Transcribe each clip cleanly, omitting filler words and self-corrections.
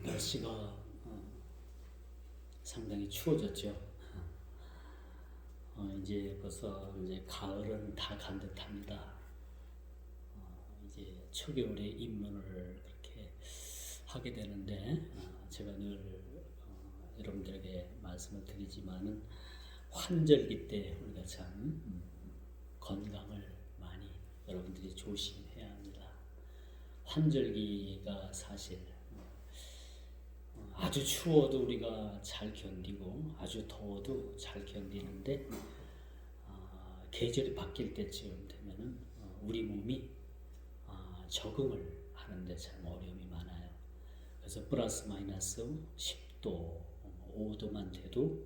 날씨가 상당히 추워졌죠. 이제 벌써 이제 가을은 다 간 듯합니다. 이제 초겨울에 입문을 그렇게 하게 되는데 제가 늘 여러분들에게 말씀을 드리지만은 환절기 때 우리가 참 건강을 많이 여러분들이 조심해야 합니다. 환절기가 사실 아주 추워도 우리가 잘 견디고 아주 더워도 잘 견디는데 계절이 바뀔 때쯤 되면은 우리 몸이 적응을 하는데 참 어려움이 많아요. 그래서 플러스 마이너스 10도, 5도만 돼도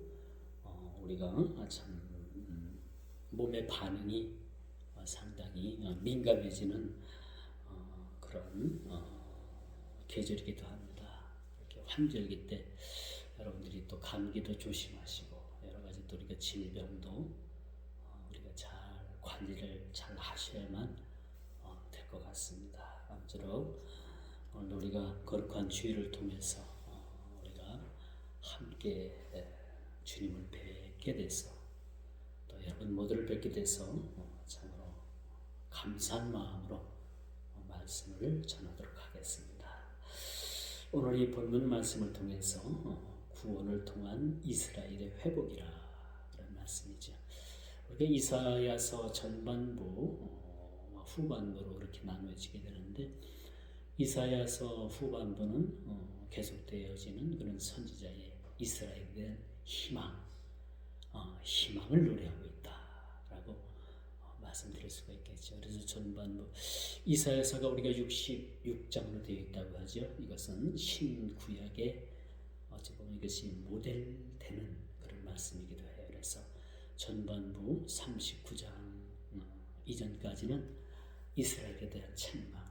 우리가 참 몸의 반응이 상당히 민감해지는 그런 계절이기도 합니다. 이렇게 환절기 때 여러분들이 또 감기도 조심하시고 여러 가지 또 우리가 질병도 우리가 잘 관리를 잘 하셔야만 될 것 같습니다. 아무쪼록 오늘 우리가 거룩한 주일을 통해서 우리가 함께 주님을 뵙게 돼서 또 여러분 모두를 뵙게 돼서 참으로 감사한 마음으로 말씀을 전하도록 하겠습니다. 오늘 이 본문 말씀을 통해서 구원을 통한 이스라엘의 회복이라 그런 말씀이죠. 우리가 이사야서 전반부 후반부로 그렇게 나누어지게 되는데 이사야서 후반부는 계속되어지는 그런 선지자의 이스라엘에 대한 희망을 노래하고 있다라고 말씀드릴 수가 있겠죠. 그래서 전반부 이사야서가 우리가 66장으로 되어 있다고 하죠. 이것은 신구약의 어찌 보면 이것이 모델되는 그런 말씀이기도 해요. 그래서 전반부 39장 이전까지는 이스라엘에 대한 책망,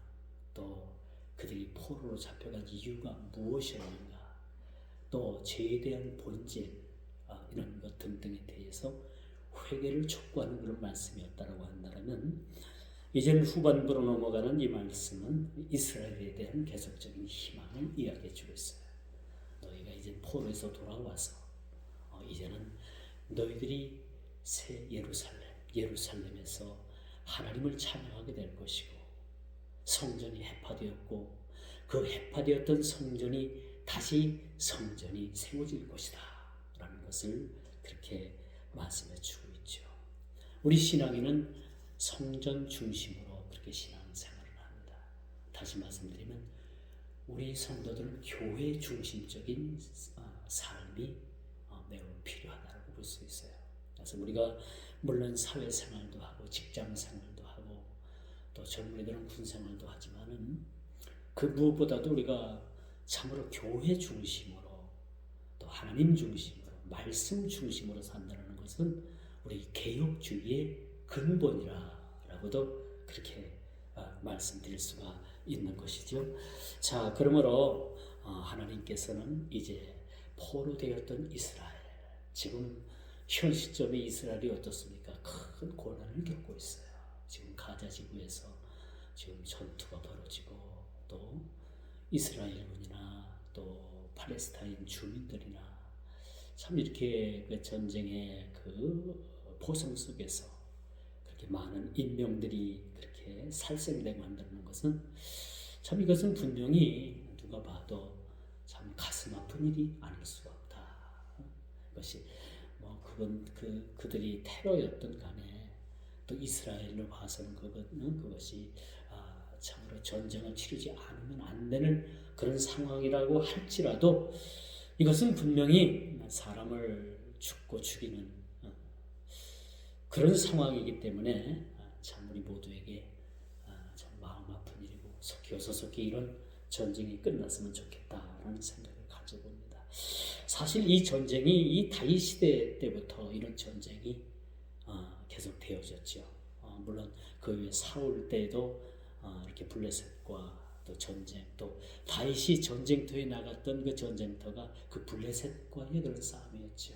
또 그들이 포로로 잡혀간 이유가 무엇이었는가, 또 죄에 대한 본질 이런 것 등등에 대해서 회개를 촉구하는 그런 말씀이었다라고 한다면 이제는 후반부로 넘어가는 이 말씀은 이스라엘에 대한 계속적인 희망을 이야기해 주고 있어요. 너희가 이제 포로에서 돌아와서 이제는 너희들이 새 예루살렘에서 하나님을 찬양하게 될 것이고 성전이 해파되었고 그 해파되었던 성전이 다시 성전이 세워질 것이다 라는 것을 그렇게 말씀해 주고 있죠. 우리 신앙인은 성전 중심으로 그렇게 신앙생활을 합니다. 다시 말씀드리면 우리 성도들은 교회 중심적인 삶이 매우 필요하다고 볼 수 있어요. 그래서 우리가 물론 사회생활도 하고 직장생활도 하고 또 젊은이들은 군생활도 하지만은 그 무엇보다도 우리가 참으로 교회 중심으로 또 하나님 중심으로 말씀 중심으로 산다는 것은 우리 개혁주의의 근본이라고도 그렇게 말씀드릴 수가 있는 것이죠. 자, 그러므로 하나님께서는 이제 포로 되었던 이스라엘, 지금 현 시점에 이스라엘이 어떻습니까? 큰 고난을 겪고 있어요. 지금 가자 지구에서 지금 전투가 벌어지고 또 이스라엘군이나 또 팔레스타인 주민들이나 참 이렇게 그 전쟁의 그 포성 속에서 그렇게 많은 인명들이 그렇게 살생되고 한다는 것은 참 이것은 분명히 누가 봐도 참 가슴 아픈 일이 아닐 수가 없다. 이것이 그들이 테러였던 간에 또 이스라엘로 봐서는 그것이 참으로 전쟁을 치르지 않으면 안 되는 그런 상황이라고 할지라도 이것은 분명히 사람을 죽고 죽이는 그런 상황이기 때문에 참 우리 모두에게 참 마음 아픈 일이고 속히 이런 전쟁이 끝났으면 좋겠다라는 생각을 가져봅니다. 사실 이 전쟁이 이 다윗 시대 때부터 이런 전쟁이 계속 되어졌죠. 물론 그 위에 사울 때도 이렇게 블레셋과 또 전쟁, 또 다윗이 전쟁터에 나갔던 그 전쟁터가 그 블레셋과의 그런 싸움이었죠.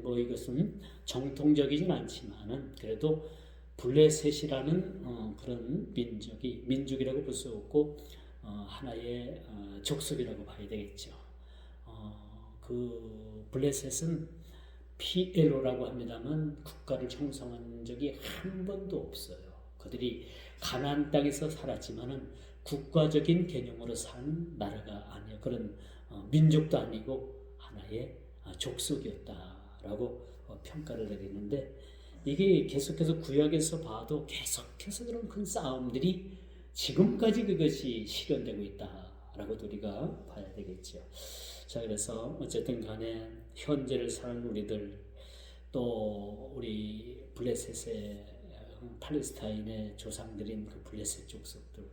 뭐 이것은 정통적이진 않지만은 그래도 블레셋이라는 그런 민족이라고 볼 수 없고 하나의 족속이라고 봐야 되겠죠. 그 블레셋은 PLO라고 합니다만 국가를 형성한 적이 한 번도 없어요. 그들이 가나안 땅에서 살았지만은 국가적인 개념으로 산 나라가 아니에요. 그런 민족도 아니고 하나의 족속이었다라고 평가를 내리는데, 이게 계속해서 구약에서 봐도 계속해서 그런 큰 싸움들이 지금까지 그것이 실현되고 있다라고 우리가 봐야 되겠죠. 자, 그래서 어쨌든 간에 현재를 사는 우리들, 또 우리 블레셋의 팔레스타인의 조상들인 그 블레셋 족속들,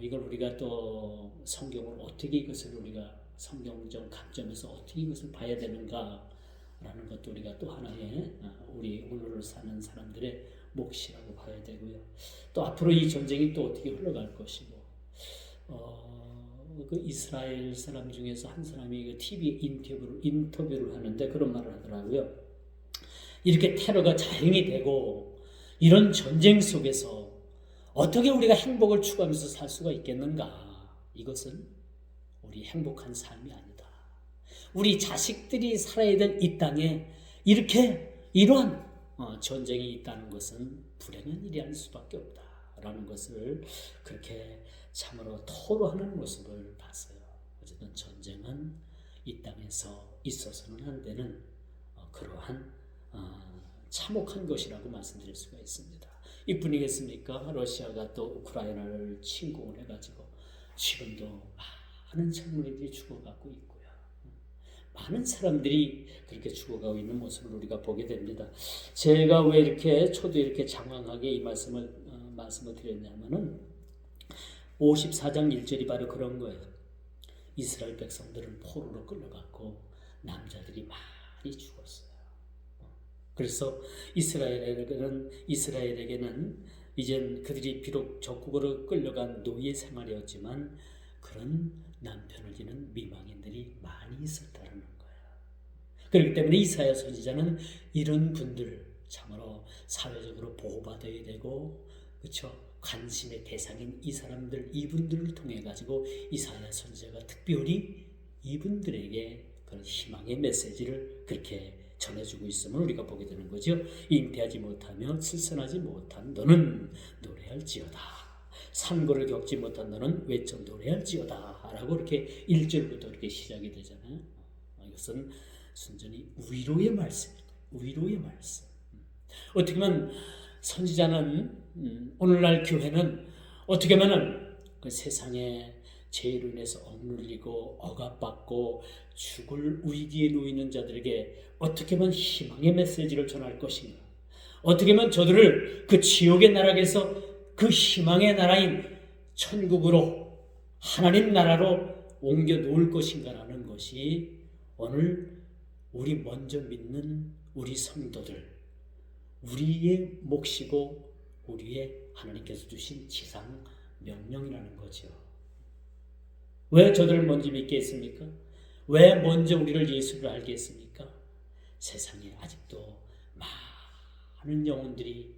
이걸 우리가 또 성경을 어떻게, 이것을 우리가 성경적 관점에서 어떻게 이것을 봐야 되는가라는 것도 우리가 또 하나의 우리 오늘을 사는 사람들의 몫이라고 봐야 되고요. 또 앞으로 이 전쟁이 또 어떻게 흘러갈 것이고, 그 이스라엘 사람 중에서 한 사람이 그 TV 인터뷰를 하는데 그런 말을 하더라고요. 이렇게 테러가 자행이 되고 이런 전쟁 속에서 어떻게 우리가 행복을 추구하면서 살 수가 있겠는가? 이것은 우리 행복한 삶이 아니다. 우리 자식들이 살아야 될 이 땅에 이렇게 이러한 전쟁이 있다는 것은 불행한 일이 아닐 수밖에 없다라는 것을 그렇게 참으로 토로하는 모습을 봤어요. 어쨌든 전쟁은 이 땅에서 있어서는 안 되는 그러한 참혹한 것이라고 말씀드릴 수가 있습니다. 이뿐이겠습니까? 러시아가 또 우크라이나를 침공을 해가지고 지금도 많은 젊은이들이 죽어가고 있고요. 많은 사람들이 그렇게 죽어가고 있는 모습을 우리가 보게 됩니다. 제가 왜 이렇게 저도 이렇게 장황하게 이 말씀을 드렸냐면은 54장 1절이 바로 그런 거예요. 이스라엘 백성들은 포로로 끌려갔고 남자들이 많이 죽었어요. 그래서 이스라엘에게는 이젠 그들이 비록 적국으로 끌려간 노예 생활이었지만 그런 남편을 지는 미망인들이 많이 있었다는 거예요. 그렇기 때문에 이사야 선지자는 이런 분들 참으로 사회적으로 보호받아야 되고, 그렇죠? 관심의 대상인 이 사람들, 이분들을 통해 가지고 이사야 선지자가 특별히 이분들에게 그런 희망의 메시지를 그렇게 전해주고 있음을 우리가 보게 되는 거죠. 잉태하지 못하며 출산하지 못한 너는 노래할지어다. 산고를 겪지 못한 너는 외쳐 노래할지어다. 라고 이렇게 1절부터 이렇게 시작이 되잖아요. 이것은 순전히 위로의 말씀입니다. 위로의 말씀. 어떻게 보면 선지자는 오늘날 교회는 어떻게 보면 그 세상에 죄로 인해서 억눌리고 억압받고 죽을 위기에 놓이는 자들에게 어떻게 하면 희망의 메시지를 전할 것인가, 어떻게 하면 저들을 그 지옥의 나라에서 그 희망의 나라인 천국으로, 하나님 나라로 옮겨 놓을 것인가라는 것이 오늘 우리 먼저 믿는 우리 성도들, 우리의 몫이고 우리의 하나님께서 주신 지상 명령이라는 거죠. 왜 저들을 먼저 믿게 했습니까? 왜 먼저 우리를 예수를 알게 했습니까? 세상에 아직도 많은 영혼들이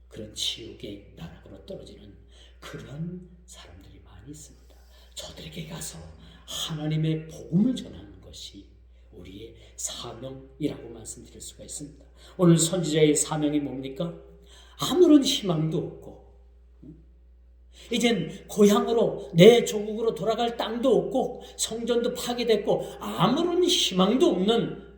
그런 지옥의 나락으로 떨어지는 그런 사람들이 많이 있습니다. 저들에게 가서 하나님의 복음을 전하는 것이 우리의 사명이라고 말씀드릴 수가 있습니다. 오늘 선지자의 사명이 뭡니까? 아무런 희망도 없고, 이젠 고향으로 내 조국으로 돌아갈 땅도 없고 성전도 파괴됐고 아무런 희망도 없는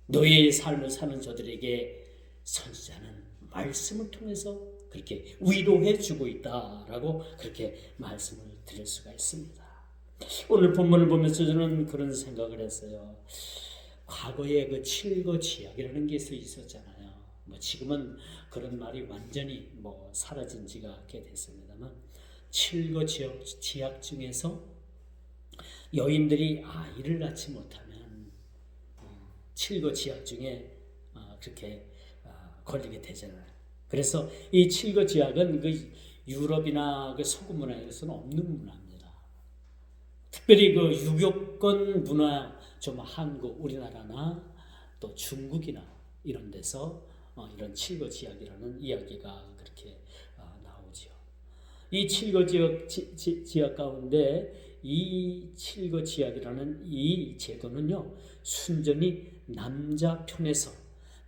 노예의 삶을 사는 저들에게 선지자는 말씀을 통해서 그렇게 위로해 주고 있다라고 그렇게 말씀을 드릴 수가 있습니다. 오늘 본문을 보면서 저는 그런 생각을 했어요. 과거에 그 칠거지약이라는 게 있었잖아요. 지금은 그런 말이 완전히 사라진 지가 꽤 됐습니다만, 칠거지약 중에서 여인들이 아이를 낳지 못하면 칠거지약 중에 그렇게 걸리게 되잖아요. 그래서 이 칠거지약은 그 유럽이나 그 서구 문화에서는 없는 문화입니다. 특별히 그 유교권 문화, 좀 한국, 우리나라나 또 중국이나 이런 데서 이런 칠거지약이라는 이야기가 그렇게 나오죠. 이 칠거 지약 가운데 이 칠거 지약이라는 이 제도는요, 순전히 남자 편에서,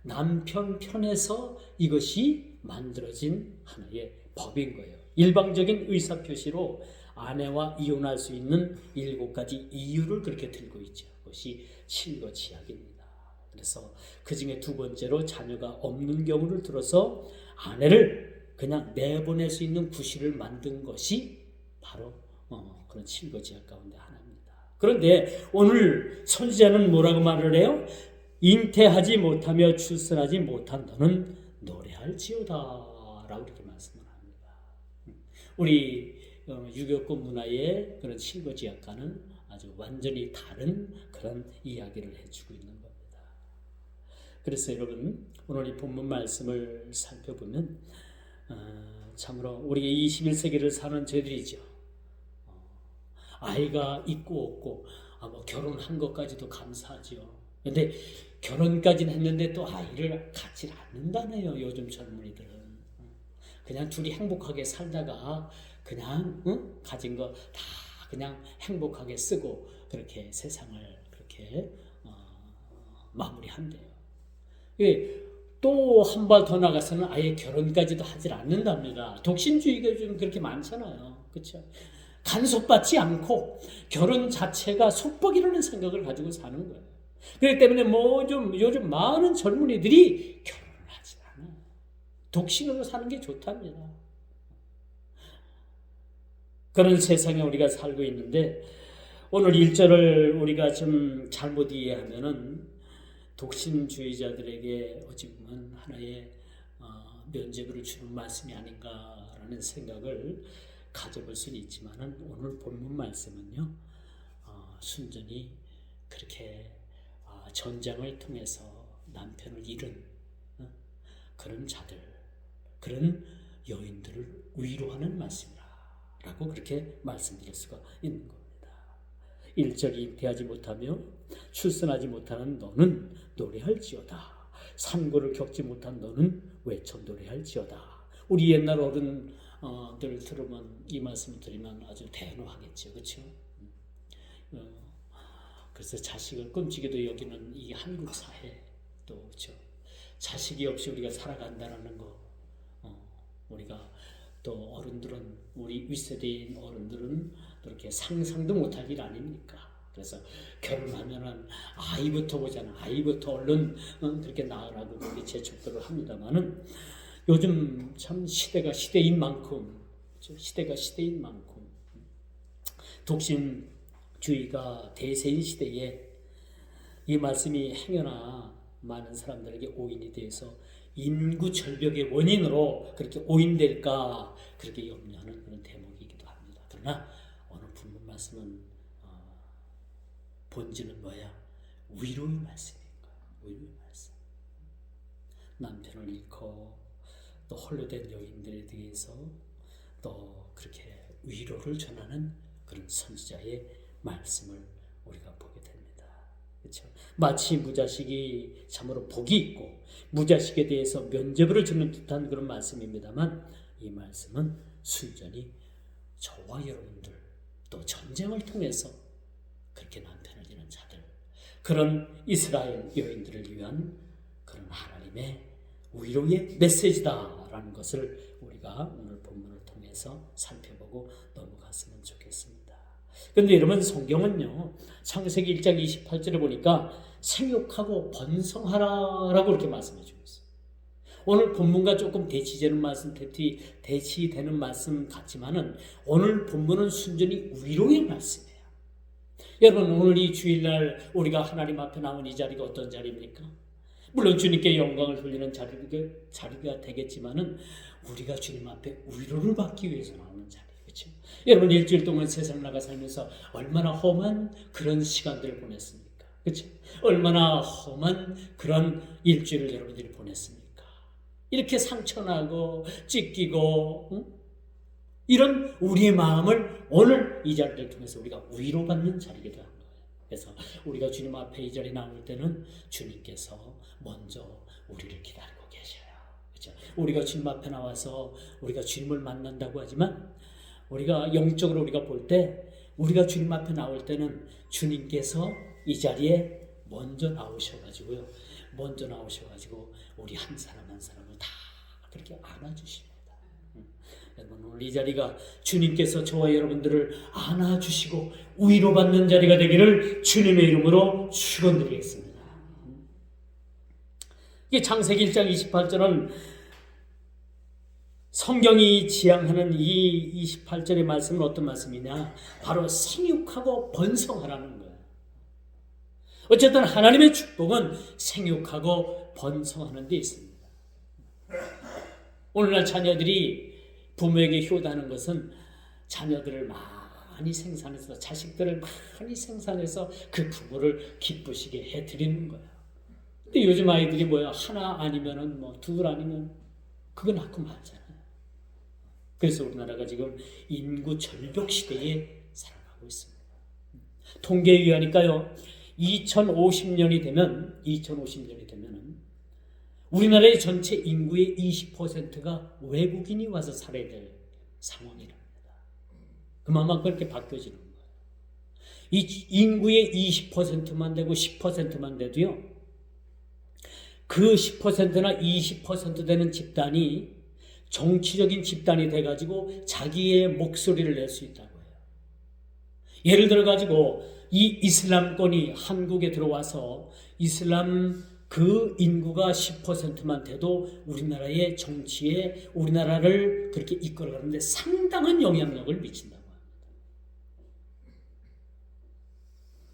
남편 편에서 이것이 만들어진 하나의 법인 거예요. 일방적인 의사표시로 아내와 이혼할 수 있는 7가지 이유를 그렇게 들고 있죠. 그것이 칠거 지약입니다. 그래서 그 중에 두 번째로 자녀가 없는 경우를 들어서 아내를 그냥 내보낼 수 있는 구실을 만든 것이 바로 그런 칠거 지약 가운데 하나입니다. 그런데 오늘 선지자는 뭐라고 말을 해요? 잉태하지 못하며 출산하지 못한 너는 노래할지어다 라고 이렇게 말씀을 합니다. 우리 유교권 문화의 그런 칠거 지약과는 아주 완전히 다른 그런 이야기를 해주고 있는 겁니다. 그래서 여러분, 오늘 이 본문 말씀을 살펴보면 참으로 우리 21세기를 사는 저희들이죠. 아이가 있고 없고 뭐 결혼한 것까지도 감사하죠. 근데 결혼까지는 했는데 또 아이를 갖지 않는다네요. 요즘 젊은이들은. 그냥 둘이 행복하게 살다가 그냥 가진 거 다 그냥 행복하게 쓰고 그렇게 세상을 그렇게 마무리한대요. 또 한 발 더 나가서는 아예 결혼까지도 하질 않는답니다. 독신주의가 좀 그렇게 많잖아요. 그렇죠? 간섭받지 않고 결혼 자체가 속박이라는 생각을 가지고 사는 거예요. 그렇기 때문에 요즘 많은 젊은이들이 결혼을 하지 않아요. 독신으로 사는 게 좋답니다. 그런 세상에 우리가 살고 있는데 오늘 1절을 우리가 좀 잘못 이해하면은 독신주의자들에게 어찌 보면 하나의 면죄부를 주는 말씀이 아닌가라는 생각을 가져볼 수는 있지만은 오늘 본문 말씀은요, 순전히 그렇게 전장을 통해서 남편을 잃은 그런 자들, 그런 여인들을 위로하는 말씀이라고 그렇게 말씀드릴 수가 있는 겁니다. 1절이 잉태하지 못하며 출산하지 못하는 너는 노래할지어다. 산고를 겪지 못한 너는 외쳐 노래할지어다. 우리 옛날 어른들 들으면 이 말씀을 드리면 아주 대노하겠죠, 그렇죠? 그래서 자식을 끔찍이도 여기는 이 한국 사회 또 그렇죠. 자식이 없이 우리가 살아간다는 거, 우리가 또 어른들은 우리 윗세대인 어른들은 그렇게 상상도 못할 일 아닙니까? 그래서 결혼하면은 아이부터 보잖아. 아이부터 얼른 그렇게 낳으라고 그렇게 재촉들을 합니다만은 요즘 참 시대가 시대인 만큼 독신주의가 대세인 시대에 이 말씀이 행여나 많은 사람들에게 오인이 되어서 인구 절벽의 원인으로 그렇게 오인될까 그렇게 염려하는 그런 대목이기도 합니다. 그러나 오늘 본문 말씀은 본질은 뭐야? 위로의 말씀인 거예요. 위로의 말씀. 남편을 잃고 또 홀로 된 여인들에 대해서 또 그렇게 위로를 전하는 그런 선지자의 말씀을 우리가 보게 됩니다. 그렇죠? 마치 무자식이 참으로 복이 있고 무자식에 대해서 면죄부를 주는 듯한 그런 말씀입니다만 이 말씀은 순전히 저와 여러분들 또 전쟁을 통해서 그렇게 남편을 잃은 자들, 그런 이스라엘 여인들을 위한 그런 하나님의 위로의 메시지다라는 것을 우리가 오늘 본문을 통해서 살펴보고 넘어갔으면 좋겠습니다. 그런데 여러분, 성경은요, 창세기 1장 28절에 보니까 생육하고 번성하라라고 이렇게 말씀해 주고 있어요. 오늘 본문과 조금 대치되는 말씀 같지만은 오늘 본문은 순전히 위로의 말씀이에요. 여러분, 오늘 이 주일날 우리가 하나님 앞에 나온 이 자리가 어떤 자리입니까? 물론 주님께 영광을 돌리는 자리가 되겠지만은 우리가 주님 앞에 위로를 받기 위해서 나오는 자리. 그렇죠? 여러분, 일주일 동안 세상 나가 살면서 얼마나 험한 그런 시간들을 보냈습니까? 그렇죠? 얼마나 험한 그런 일주일을 여러분들이 보냈습니까? 이렇게 상처나고 찢기고 이런 우리의 마음을 오늘 이 자리를 통해서 우리가 위로받는 자리이기도 합니다. 그래서 우리가 주님 앞에 이 자리에 나올 때는 주님께서 먼저 우리를 기다리고 계셔요. 그렇죠? 우리가 주님 앞에 나와서 우리가 주님을 만난다고 하지만 우리가 영적으로 우리가 볼 때, 우리가 주님 앞에 나올 때는 주님께서 이 자리에 먼저 나오셔가지고요. 먼저 나오셔가지고 우리 한 사람 한 사람을 다 그렇게 안아주십니다. 여러분, 오늘 이 자리가 주님께서 저와 여러분들을 안아주시고 위로받는 자리가 되기를 주님의 이름으로 축원드리겠습니다. 이게 창세기 1장 28절은 성경이 지향하는 이 28절의 말씀은 어떤 말씀이냐? 바로 생육하고 번성하라는 거예요. 어쨌든 하나님의 축복은 생육하고 번성하는 데 있습니다. 오늘날 자녀들이 부모에게 효도하는 것은 자녀들을 많이 생산해서, 자식들을 많이 생산해서 그 부모를 기쁘시게 해드리는 거예요. 근데 요즘 아이들이 뭐야? 하나 아니면은 둘 아니면 그거 낳고 말잖아요. 그래서 우리나라가 지금 인구 절벽 시대에 살아가고 있습니다. 통계에 의하니까요, 2050년이 되면 우리나라의 전체 인구의 20%가 외국인이 와서 살아야 될 상황이랍니다. 그만큼 그렇게 바뀌어지는 거예요. 이 인구의 20%만 되고 10%만 돼도요, 그 10%나 20% 되는 집단이 정치적인 집단이 돼가지고 자기의 목소리를 낼 수 있다고 해요. 예를 들어가지고 이 이슬람권이 한국에 들어와서 이슬람 그 인구가 10%만 돼도 우리나라의 정치에 우리나라를 그렇게 이끌어가는데 상당한 영향력을 미친다고 합니다.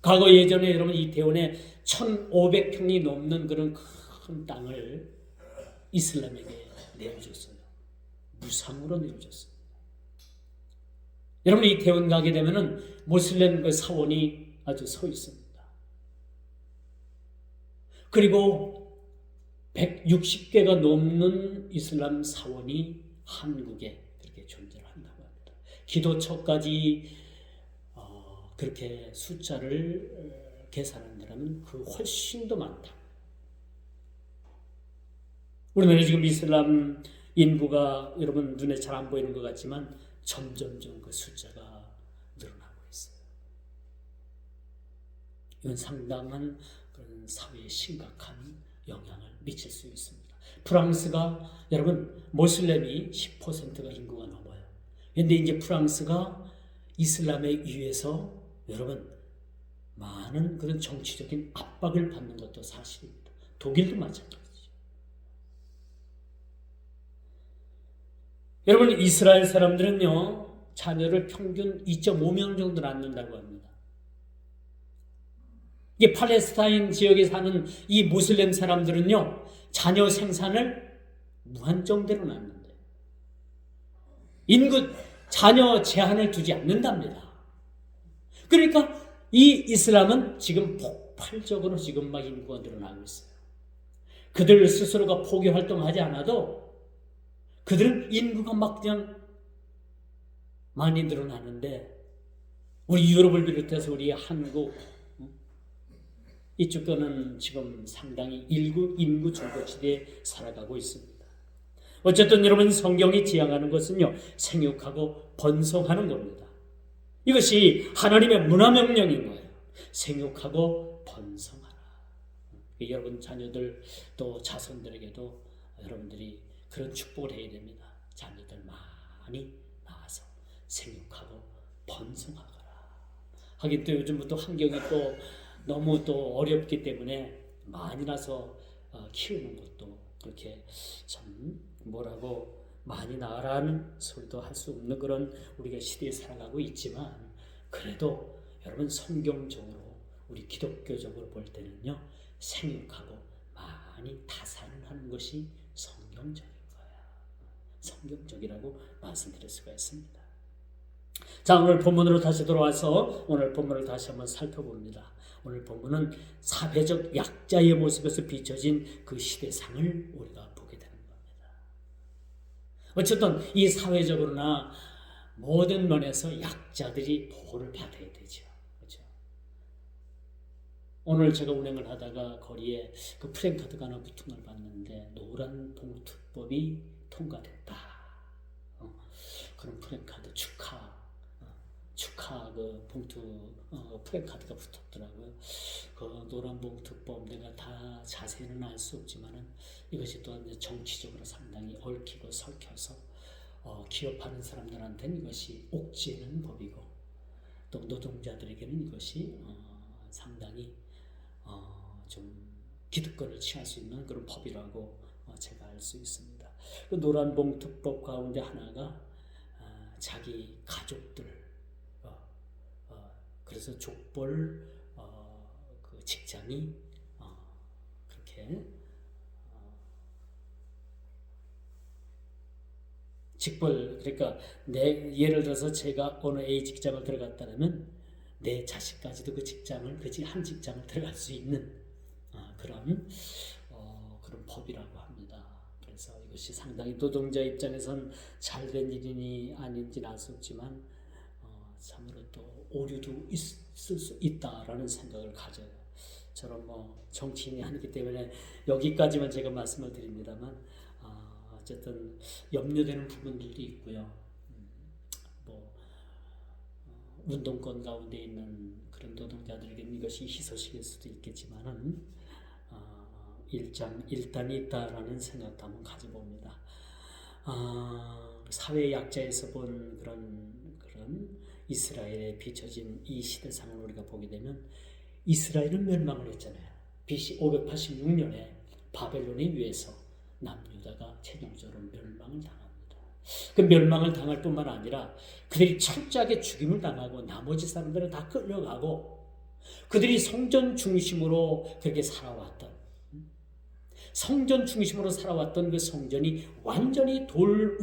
과거 예전에 여러분 이태원에 1,500평이 넘는 그런 큰 땅을 이슬람에게 내어줬어요. 무상으로 내어줬어요. 여러분 이태원 가게 되면은 모슬렘 그 사원이 아주 서 있습니다. 그리고 160개가 넘는 이슬람 사원이 한국에 그렇게 존재를 한다고 합니다. 기도처까지 그렇게 숫자를 계산한다면 그 훨씬 더 많다. 우리나라 지금 이슬람 인구가 여러분 눈에 잘 안 보이는 것 같지만 점점점 그 숫자가 늘어나고 있어요. 이건 상당한 그런 사회에 심각한 영향을 미칠 수 있습니다. 프랑스가 여러분 모슬렘이 10%가 인구가 넘어요. 그런데 이제 프랑스가 이슬람에 의해서 여러분 많은 그런 정치적인 압박을 받는 것도 사실입니다. 독일도 마찬가지죠. 여러분 이스라엘 사람들은요 자녀를 평균 2.5명 정도 낳는다고 합니다. 이게 팔레스타인 지역에 사는 이 무슬림 사람들은요 자녀 생산을 무한정대로 낳는데 인구 자녀 제한을 두지 않는답니다. 그러니까 이 이슬람은 지금 폭발적으로 지금 막 인구가 늘어나고 있어요. 그들 스스로가 포교 활동하지 않아도 그들은 인구가 막 그냥 많이 늘어나는데 우리 유럽을 비롯해서 우리 한국 이쪽 거는 지금 상당히 인구 절벽시대에 살아가고 있습니다. 어쨌든 여러분 성경이 지향하는 것은요 생육하고 번성하는 겁니다. 이것이 하나님의 문화명령인 거예요. 생육하고 번성하라. 여러분 자녀들 또 자손들에게도 여러분들이 그런 축복을 해야 됩니다. 자녀들 많이 낳아서 생육하고 번성하거라. 하긴 또 요즘부터 환경이 또 너무 또 어렵기 때문에 많이 낳아서 키우는 것도 그렇게 참 뭐라고 많이 낳으라는 소리도 할 수 없는 그런 우리가 시대에 살아가고 있지만 그래도 여러분 성경적으로 우리 기독교적으로 볼 때는요 생육하고 많이 다산을 하는 것이 성경적인 거야. 성경적이라고 말씀드릴 수가 있습니다. 자 오늘 본문으로 다시 돌아와서 오늘 본문을 다시 한번 살펴봅니다. 오늘 본문은 사회적 약자의 모습에서 비춰진 그 시대상을 우리가 보게 되는 겁니다. 어쨌든 이 사회적으로나 모든 면에서 약자들이 보호를 받아야 되죠. 그렇죠? 오늘 제가 운행을 하다가 거리에 그 플랜카드가 하나 붙은 걸 봤는데 노란 봉투법이 통과됐다. 그런 플랜카드 축하 축하 그 봉투 프랜카드가 붙었더라고요. 그 노란 봉투법 내가 다 자세히는 알 수 없지만은 이것이 또한 이제 정치적으로 상당히 얽히고 설켜서 기업하는 사람들한테는 이것이 옥죄는 법이고 또 노동자들에게는 이것이 상당히 좀 기득권을 취할 수 있는 그런 법이라고 제가 알 수 있습니다. 그 노란 봉투법 가운데 하나가 자기 가족들 그래서 족벌 그 직장이 그렇게 직벌 그러니까 내 예를 들어서 제가 어느 A 직장을 들어갔다면 내 자식까지도 그 직장을 한 직장을 들어갈 수 있는 그런 법이라고 합니다. 그래서 이것이 상당히 노동자 입장에선 잘된 일이니 아닌지는 알 수 없지만 참으로 또 오류도 있을 수 있다라는 생각을 가져요. 저는 정치인이 아니기 때문에 여기까지만 제가 말씀을 드립니다만 어쨌든 염려되는 부분들도 있고요. 운동권 가운데 있는 그런 노동자들에게는 이것이 희소식일 수도 있겠지만은 일단이 있다라는 생각도 한번 가져봅니다. 사회 약자에서 본 그런 이스라엘에 비춰진 이 시대상을 우리가 보게 되면 이스라엘은 멸망을 했잖아요. BC 586년에 바벨론에 의해서 남유다가 최종적으로 멸망을 당합니다. 그 멸망을 당할 뿐만 아니라 그들이 철저하게 죽임을 당하고 나머지 사람들은 다 끌려가고 그들이 성전 중심으로 그렇게 살아왔던 그 성전이 완전히 벽돌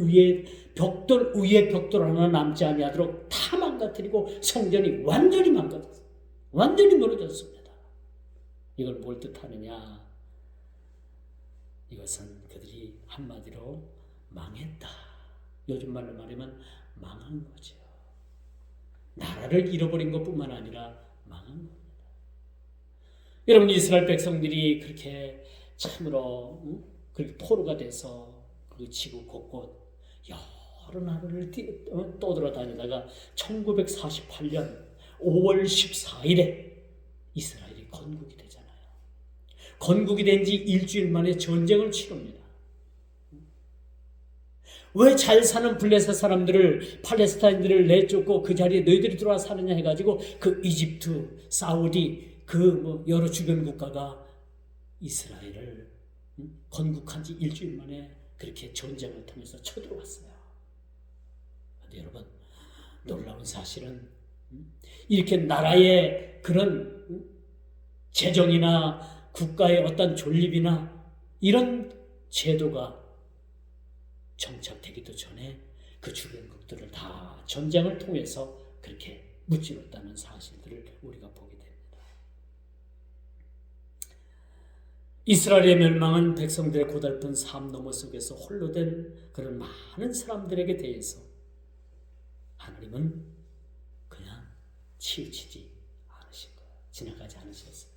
위에 벽돌 하나 남지 아니하도록 다 망가뜨리고 성전이 완전히 망가졌어요. 완전히 무너졌습니다. 이걸 뭘 뜻하느냐? 이것은 그들이 한마디로 망했다. 요즘 말로 말하면 망한 거죠. 나라를 잃어버린 것뿐만 아니라 망한 겁니다. 여러분 이스라엘 백성들이 그렇게 참으로 그렇게 포로가 돼서 그 지구 곳곳 여러 나라를 떠돌아다니다가 1948년 5월 14일에 이스라엘이 건국이 되잖아요. 건국이 된 지 일주일 만에 전쟁을 치릅니다. 왜 잘 사는 블레셋 사람들을 팔레스타인들을 내쫓고 그 자리에 너희들이 들어와 사느냐 해가지고 그 이집트, 사우디 여러 주변 국가가 이스라엘을 건국한 지 일주일 만에 그렇게 전쟁을 통해서 쳐들어왔어요. 그런데 여러분 놀라운 사실은 이렇게 나라의 그런 재정이나 국가의 어떤 존립이나 이런 제도가 정착되기도 전에 그 주변국들을 다 전쟁을 통해서 그렇게 무찌렀다는 사실들을 우리가 보게 됩니다. 이스라엘의 멸망은 백성들의 고달픈 삶 너머 속에서 홀로 된 그런 많은 사람들에게 대해서 하나님은 그냥 치우치지 않으신 거예요. 지나가지 않으셨어요.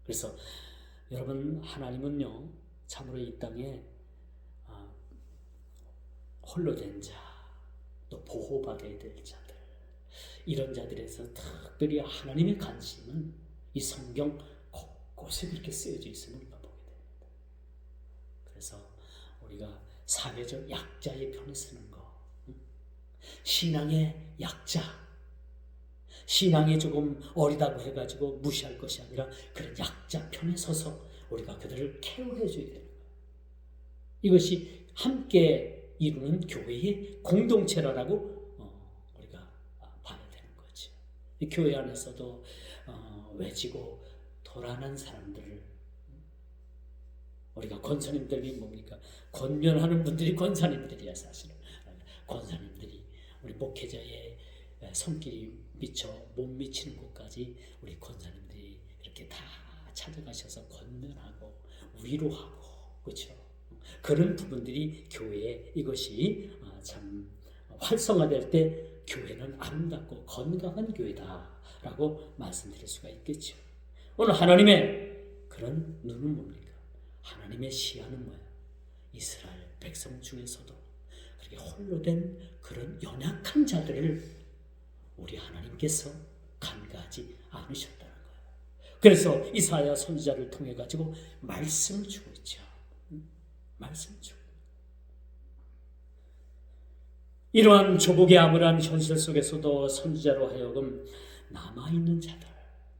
그래서 여러분 하나님은요 참으로 이 땅에 홀로 된 자, 또 보호받아야 될 자들 이런 자들에서 특별히 하나님의 관심은 이 성경 곳곳에 그렇게 쓰여져 있음을 우리가 보게 됩니다. 그래서 우리가 사회적 약자의 편에 서는 거, 신앙의 약자, 신앙이 조금 어리다고 해가지고 무시할 것이 아니라 그런 약자 편에 서서 우리가 그들을 케어해 줘야 되는 거예요. 이것이 함께 이루는 교회의 공동체라고 우리가 봐야 되는 거죠. 이 교회 안에서도 외지고 도란한 사람들을 우리가 권사님들이 뭡니까? 권면하는 분들이 권사님들이야 사실은. 권사님들이 우리 목회자의 손길이 못 미치는 곳까지 우리 권사님들이 이렇게 다 찾아가셔서 권면하고 위로하고 그렇죠. 그런 부분들이 교회에 이것이 참 활성화될 때 교회는 아름답고 건강한 교회다라고 말씀드릴 수가 있겠죠. 오늘 하나님의 그런 눈은 뭡니까? 하나님의 시야는 뭐예요? 이스라엘 백성 중에서도 그렇게 홀로 된 그런 연약한 자들을 우리 하나님께서 간과하지 않으셨다는 거예요. 그래서 이사야 선지자를 통해 가지고 말씀을 주고 있죠. 말씀을 주고. 이러한 조국의 암울한 현실 속에서도 선지자로 하여금 남아있는 자들,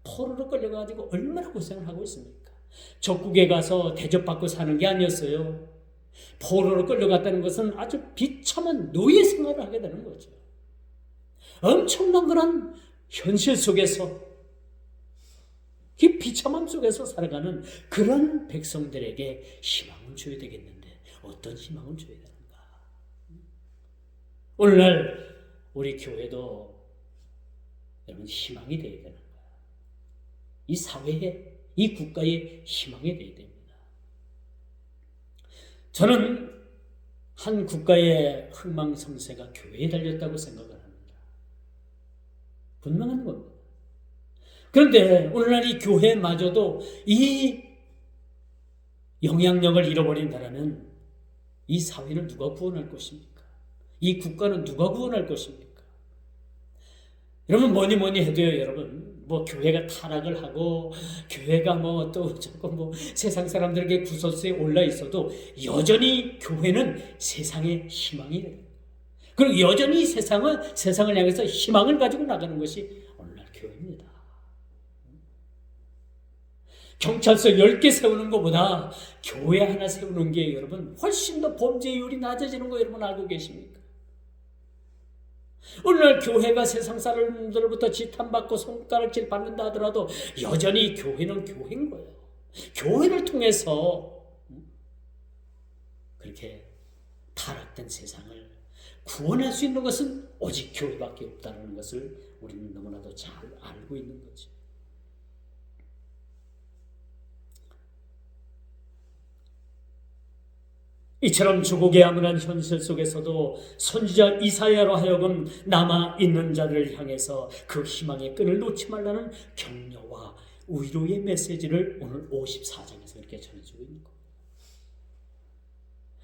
포로로 끌려가지고 얼마나 고생을 하고 있습니까? 적국에 가서 대접받고 사는 게 아니었어요. 포로로 끌려갔다는 것은 아주 비참한 노예 생활을 하게 되는 거죠. 엄청난 그런 현실 속에서, 이 비참함 속에서 살아가는 그런 백성들에게 희망을 줘야 되겠는데 어떤 희망을 줘야 되는가? 오늘날 우리 교회도 여러분 희망이 되어야 되는 거예요. 이 사회에, 이 국가의 희망이 되어야 됩니다. 저는 한 국가의 흥망성쇠가 교회에 달렸다고 생각을 합니다. 분명한 겁니다. 그런데 오늘날 이 교회마저도 이 영향력을 잃어버린다면 이 사회를 누가 구원할 것입니까? 이 국가는 누가 구원할 것입니까? 여러분 뭐니 해도요, 여러분 뭐 교회가 타락을 하고 교회가 뭐 또 자꾸 뭐 세상 사람들에게 구설수에 올라 있어도 여전히 교회는 세상의 희망이 돼요. 그리고 여전히 세상을 향해서 희망을 가지고 나가는 것이 오늘날 교회입니다. 경찰서 10개 세우는 것보다 교회 하나 세우는 게 여러분 훨씬 더 범죄율이 낮아지는 거 여러분 알고 계십니까? 오늘날 교회가 세상 사람들로부터 지탄받고 손가락질 받는다 하더라도 여전히 교회는 교회인 거예요. 교회를 통해서 그렇게 타락된 세상을 구원할 수 있는 것은 오직 교회밖에 없다는 것을 우리는 너무나도 잘 알고 있는 거죠. 이처럼 조국의 암울한 현실 속에서도 선지자 이사야로 하여금 남아있는 자들을 향해서 그 희망의 끈을 놓지 말라는 격려와 위로의 메시지를 오늘 54장에서 이렇게 전해주고 있는 겁니다.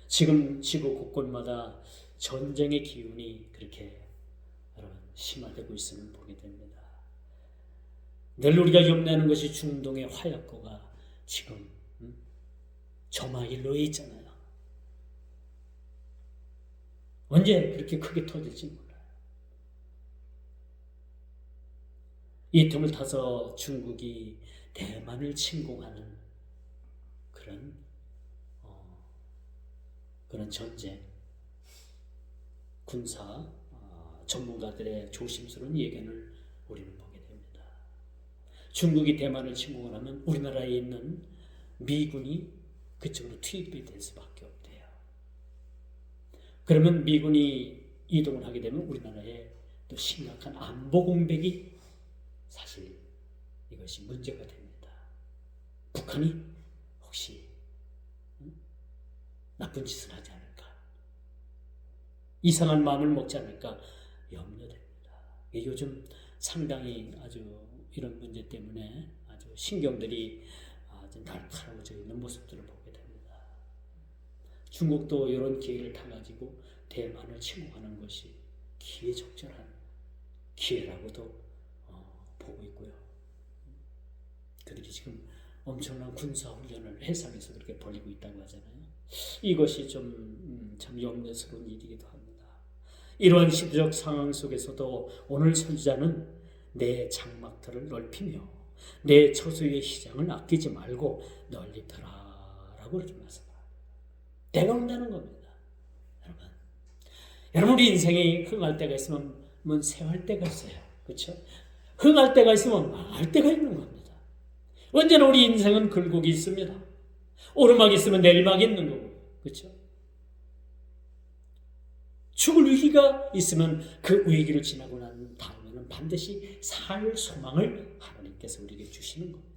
지금 지구 곳곳마다 전쟁의 기운이 그렇게 여러분 심화되고 있음을 보게 됩니다. 늘 우리가 염려하는 것이 중동의 화약고가 지금 저마일로에 있잖아요. 언제 그렇게 크게 터질지 몰라요. 이 틈을 타서 중국이 대만을 침공하는 그런 전쟁, 군사 전문가들의 조심스러운 예견을 우리는 보게 됩니다. 중국이 대만을 침공을 하면 우리나라에 있는 미군이 그쪽으로 투입이 될 수밖에 없대요. 그러면 미군이 이동을 하게 되면 우리나라에 또 심각한 안보 공백이 사실 이것이 문제가 됩니다. 북한이 혹시 나쁜 짓을 하지 않을까? 이상한 마음을 먹지 않을까? 염려됩니다. 요즘 상당히 아주 이런 문제 때문에 아주 신경들이 아주 날카로워져 있는 모습들을 보게 됩니다. 중국도 이런 기회를 타가지고 대만을 침공하는 것이 기회적절한 기회라고도 보고 있고요. 그들이 지금 엄청난 군사훈련을 해상에서 그렇게 벌이고 있다고 하잖아요. 이것이 참 염려스러운 일이기도 합니다. 이러한 시대적 상황 속에서도 오늘 선지자는 내 장막터를 넓히며 내 처소의 시장을 아끼지 말고 넓히더라 라고 이렇게 말씀합니다. 때가 온다는 겁니다. 여러분 우리 인생이 흥할 때가 있으면 쇠할 때가 있어요. 그렇죠? 흥할 때가 있으면 망할 때가 있는 겁니다. 언제나 우리 인생은 굴곡이 있습니다. 오르막이 있으면 내리막이 있는 거고, 그렇죠? 죽을 위기가 있으면 그 위기를 지나고 난 다음에는 반드시 살 소망을 하나님께서 우리에게 주시는 겁니다.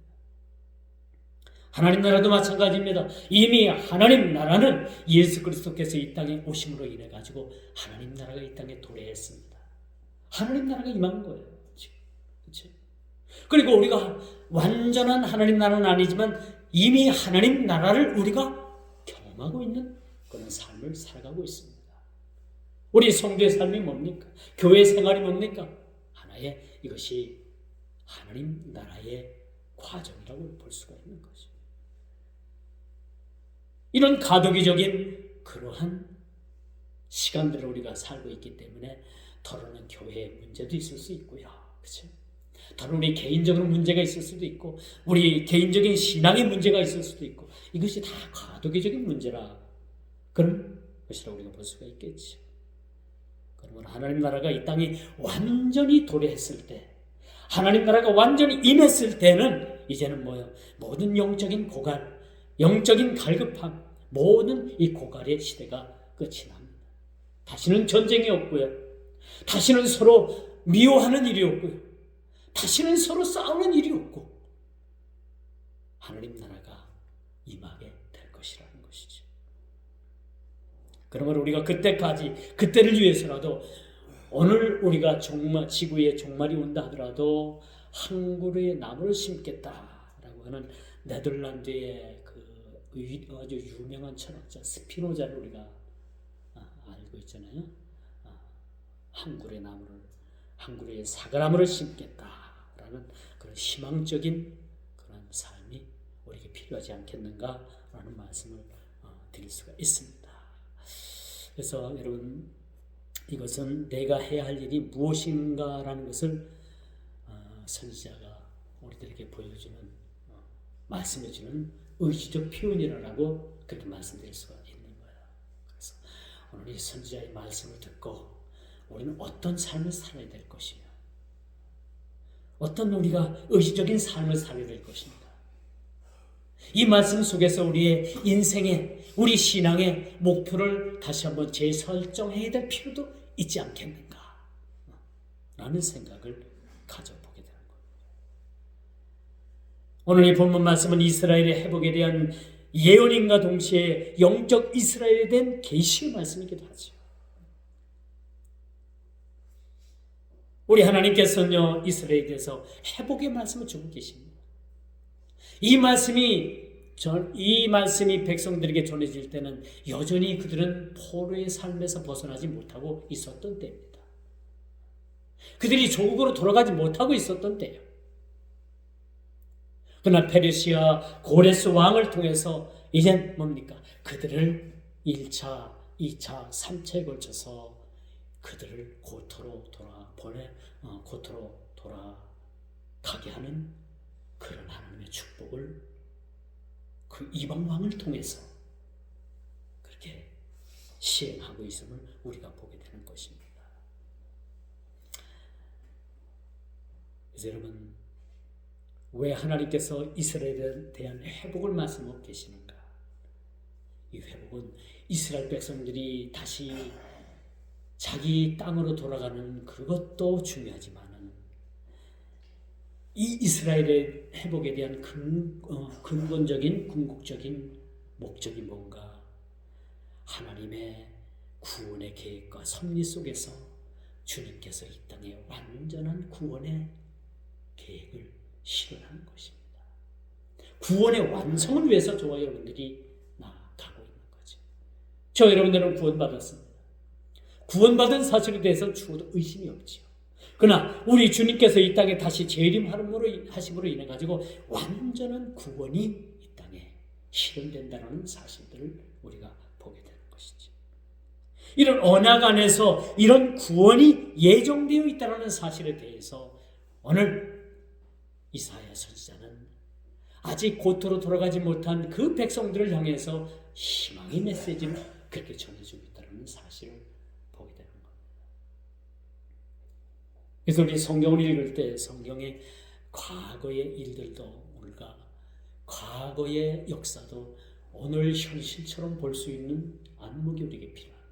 하나님 나라도 마찬가지입니다. 이미 하나님 나라는 예수 그리스도께서 이 땅에 오심으로 인해 가지고 하나님 나라가 이 땅에 도래했습니다. 하나님 나라가 임한 거예요. 그렇죠? 그리고 우리가 완전한 하나님 나라는 아니지만 이미 하나님 나라를 우리가 경험하고 있는 그런 삶을 살아가고 있습니다. 우리 성도의 삶이 뭡니까? 교회 생활이 뭡니까? 하나의 이것이 하나님 나라의 과정이라고 볼 수가 있는 거죠. 이런 가도기적인 그러한 시간들을 우리가 살고 있기 때문에 더러는 교회에 문제도 있을 수 있고요. 그렇죠? 더러 우리 개인적으로 문제가 있을 수도 있고 우리 개인적인 신앙의 문제가 있을 수도 있고 이것이 다 가도기적인 문제라 그런 것이라고 우리가 볼 수가 있겠죠. 그러면 하나님 나라가 이 땅에 완전히 도래했을 때 하나님 나라가 완전히 임했을 때는 이제는 뭐요? 모든 영적인 고갈, 영적인 갈급함, 모든 이 고갈의 시대가 끝이 납니다. 다시는 전쟁이 없고요. 다시는 서로 미워하는 일이 없고요. 다시는 서로 싸우는 일이 없고 하나님 나라가 임하게 될 것이라는 것이죠. 그러므로 우리가 그때까지 그때를 위해서라도 오늘 우리가 지구에 종말이 온다 하더라도 한 그루의 나무를 심겠다라고 하는 네덜란드의 아주 유명한 철학자 스피노자를 우리가 알고 있잖아요. 한 그루의 사과나무를 심겠다라는 그런 희망적인 그런 삶이 우리에게 필요하지 않겠는가라는 말씀을 드릴 수가 있습니다. 그래서 여러분 이것은 내가 해야 할 일이 무엇인가라는 것을 선지자가 우리들에게 보여주는 말씀해주는 의지적 표현이라고 그렇게 말씀드릴 수가 있는 거예요. 그래서 오늘 이 선지자의 말씀을 듣고 우리는 어떤 삶을 살아야 될 것이며 어떤 우리가 의지적인 삶을 살아야 될 것인가 이 말씀 속에서 우리의 인생의 우리 신앙의 목표를 다시 한번 재설정해야 될 필요도 있지 않겠는가 라는 생각을 가져보게 되는 겁니다. 오늘 이 본문 말씀은 이스라엘의 회복에 대한 예언인과 동시에 영적 이스라엘에 대한 계시의 말씀이기도 하죠. 우리 하나님께서는요 이스라엘에 대해서 회복의 말씀을 주고 계십니다. 이 말씀이 백성들에게 전해질 때는 여전히 그들은 포로의 삶에서 벗어나지 못하고 있었던 때입니다. 그들이 조국으로 돌아가지 못하고 있었던 때예요. 그러나 페르시아 고레스 왕을 통해서 이젠 뭡니까? 그들을 1차, 2차, 3차에 걸쳐서 그들을 고토로 돌아가게 하는 그런 하나님의 축복을 그 이방 왕을 통해서 그렇게 시행하고 있음을 우리가 보게 되는 것입니다. 그래서 여러분 왜 하나님께서 이스라엘에 대한 회복을 말씀하고 계시는가? 이 회복은 이스라엘 백성들이 다시 자기 땅으로 돌아가는 그것도 중요하지만은 이 이스라엘의 회복에 대한 근본적인 궁극적인 목적이 뭔가? 하나님의 구원의 계획과 섭리 속에서 주님께서 이 땅에 완전한 구원의 계획을 실현하는 것입니다. 구원의 완성을 위해서 저와 여러분들이 나아가고 있는 거죠. 저 여러분들은 구원받았습니다. 구원받은 사실에 대해서는 죽어도 의심이 없지요. 그러나 우리 주님께서 이 땅에 다시 재림하심으로 인해 가지고 완전한 구원이 이 땅에 실현된다는 사실들을 우리가 보게 되는 것이죠. 이런 언약 안에서 이런 구원이 예정되어 있다는 사실에 대해서 오늘 이사야 선지자는 아직 고토로 돌아가지 못한 그 백성들을 향해서 희망의 메시지를 그렇게 전해주고 있다는 사실을 보게 되는 겁니다. 그래서 우리 성경을 읽을 때 성경의 과거의 일들도 우리가 과거의 역사도 오늘 현실처럼 볼 수 있는 안목이 우리에게 필요한 거예요.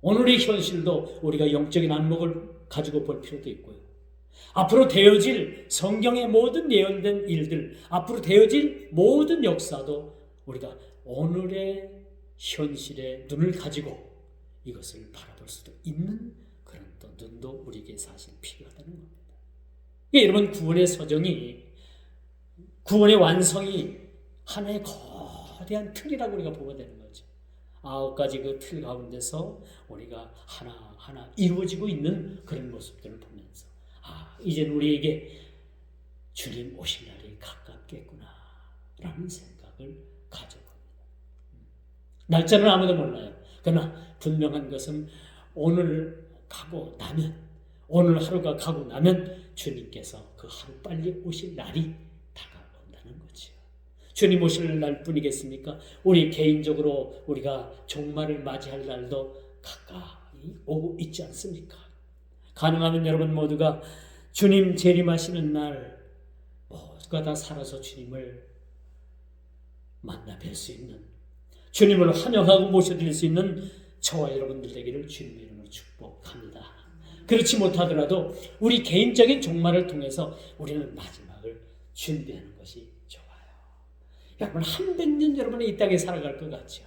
오늘의 현실도 우리가 영적인 안목을 가지고 볼 필요도 있고요. 앞으로 되어질 성경의 모든 예언된 일들, 앞으로 되어질 모든 역사도 우리가 오늘의 현실에 눈을 가지고 이것을 바라볼 수도 있는 그런 또 눈도 우리에게 사실 필요하다는 겁니다. 여러분 구원의 서정이 구원의 완성이 하나의 거대한 틀이라고 우리가 보게 되는 거죠. 9가지 그 틀 가운데서 우리가 하나하나 이루어지고 있는 그런 모습들을 보면서 이제는 우리에게 주님 오실 날이 가깝겠구나 라는 생각을 가져봅니다. 날짜는 아무도 몰라요. 그러나 분명한 것은 오늘 하루가 가고 나면 주님께서 그 하루 빨리 오실 날이 다가온다는 거지요. 주님 오실 날 뿐이겠습니까? 우리 개인적으로 우리가 종말을 맞이할 날도 가까이 오고 있지 않습니까? 가능하면 여러분 모두가 주님 재림하시는 날 모두가 다 살아서 주님을 만나 뵐 수 있는, 주님을 환영하고 모셔드릴 수 있는 저와 여러분들 되기를 주님의 이름으로 축복합니다. 그렇지 못하더라도 우리 개인적인 종말을 통해서 우리는 마지막을 준비하는 것이 좋아요. 여러분 100년 여러분이 이 땅에 살아갈 것 같죠?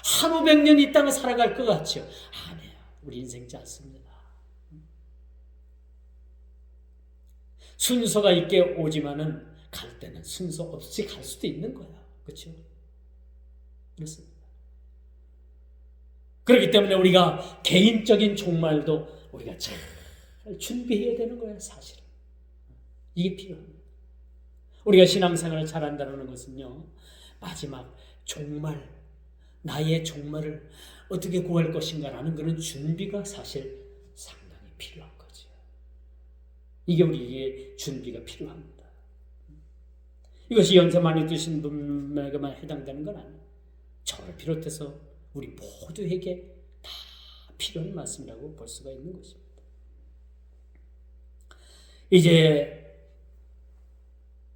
1500년 이 땅에 살아갈 것 같죠? 아니에요. 우리 인생 짧습니다. 순서가 있게 오지만은 갈 때는 순서 없이 갈 수도 있는 거야. 그렇죠? 그렇습니다. 그렇기 때문에 우리가 개인적인 종말도 우리가 잘 준비해야 되는 거예요. 사실은 이게 필요합니다. 우리가 신앙생활을 잘한다는 것은요, 마지막 종말, 나의 종말을 어떻게 구할 것인가라는 그런 준비가 사실 상당히 필요한 거죠. 이게 우리에게 준비가 필요합니다. 이것이 연세 많이 드신 분에게만 해당되는 건 아니에요. 저를 비롯해서 우리 모두에게 다 필요한 말씀이라고 볼 수가 있는 것입니다. 이제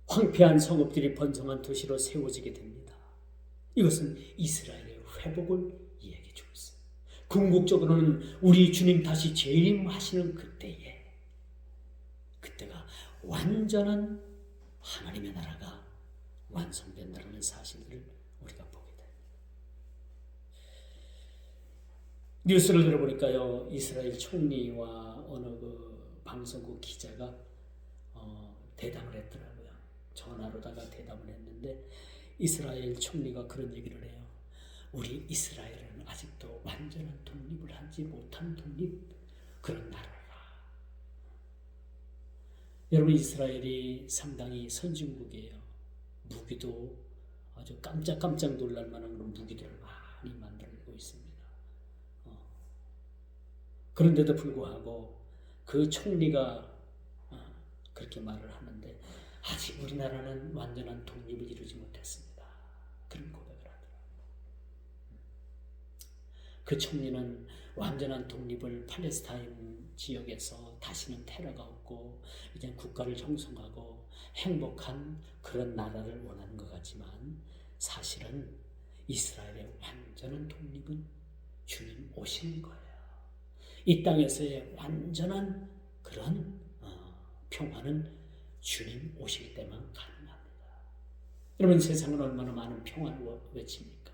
황폐한 성읍들이 번성한 도시로 세워지게 됩니다. 이것은 이스라엘의 회복을 이야기해 주고 있어요. 궁극적으로는 우리 주님 다시 재림하시는 그때가 완전한 하나님의 나라가 완성된다는 사실을 우리가 보게 됩니다. 뉴스를 들어보니까요, 이스라엘 총리와 어느 그 방송국 기자가 대담을 했더라고요. 전화로다가 대담을 했는데 이스라엘 총리가 그런 얘기를 해요. 우리 이스라엘은 아직도 완전한 독립을 하지 못한 그런 나라라. 여러분, 이스라엘이 상당히 선진국이에요. 무기도 아주 깜짝 놀랄 만한 그런 무기들을 많이 만들고 있습니다. 그런데도 불구하고 그 총리가 그렇게 말을 하는데 아직 우리나라는 완전한 독립을 이루지 못했습니다. 그런 고백을 하더라고요. 그 총리는 완전한 독립을 팔레스타인 지역에서 다시는 테러가 없고 이제 국가를 형성하고 행복한 그런 나라를 원하는 것 같지만 사실은 이스라엘의 완전한 독립은 주님 오시는 거예요. 이 땅에서의 완전한 그런 평화는 주님 오실 때만 가능합니다. 여러분, 세상은 얼마나 많은 평화를 외칩니까?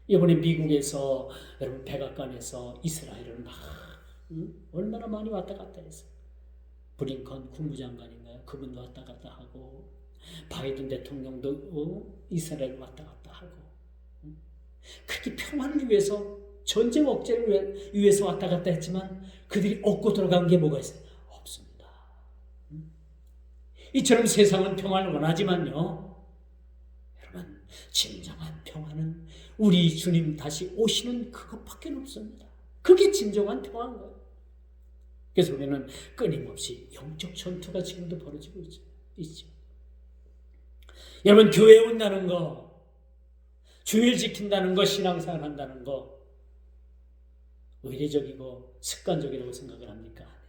이번에 미국에서 여러분 백악관에서 이스라엘을 막 얼마나 많이 왔다 갔다 했어요. 브링컨 국무장관인가요? 그분도 왔다 갔다 하고 바이든 대통령도 이스라엘 왔다 갔다 하고 그렇게 평화를 위해서 전쟁 억제를 위해서 왔다 갔다 했지만 그들이 얻고 들어간 게 뭐가 있어요? 없습니다. 이처럼 세상은 평화를 원하지만요, 여러분, 진정한 평화는 우리 주님 다시 오시는 그것밖에 없습니다. 그게 진정한 평화인 거예요. 그래서 우리는 끊임없이 영적 전투가 지금도 벌어지고 있죠. 여러분, 교회 온다는 거, 주일 지킨다는 거, 신앙생활 한다는 거 의례적이고 습관적이라고 생각을 합니까? 아니에요.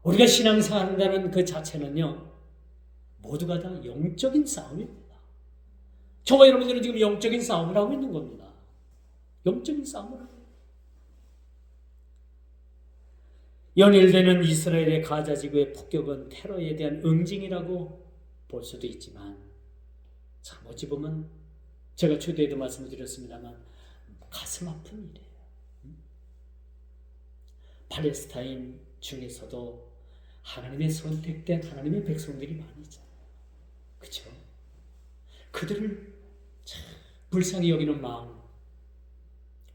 우리가 신앙생활 한다는 그 자체는요, 모두가 다 영적인 싸움입니다. 저와 여러분들은 지금 영적인 싸움을 하고 있는 겁니다. 영적인 싸움을 하고 있는. 연일되는 이스라엘의 가자 지구의 폭격은 테러에 대한 응징이라고 볼 수도 있지만 참 어찌 보면 제가 초대에도 말씀을 드렸습니다만 가슴 아픈 일이에요. 팔레스타인 중에서도 하나님의 선택된 하나님의 백성들이 많이 있잖아요. 그렇죠? 그들을 참 불쌍히 여기는 마음,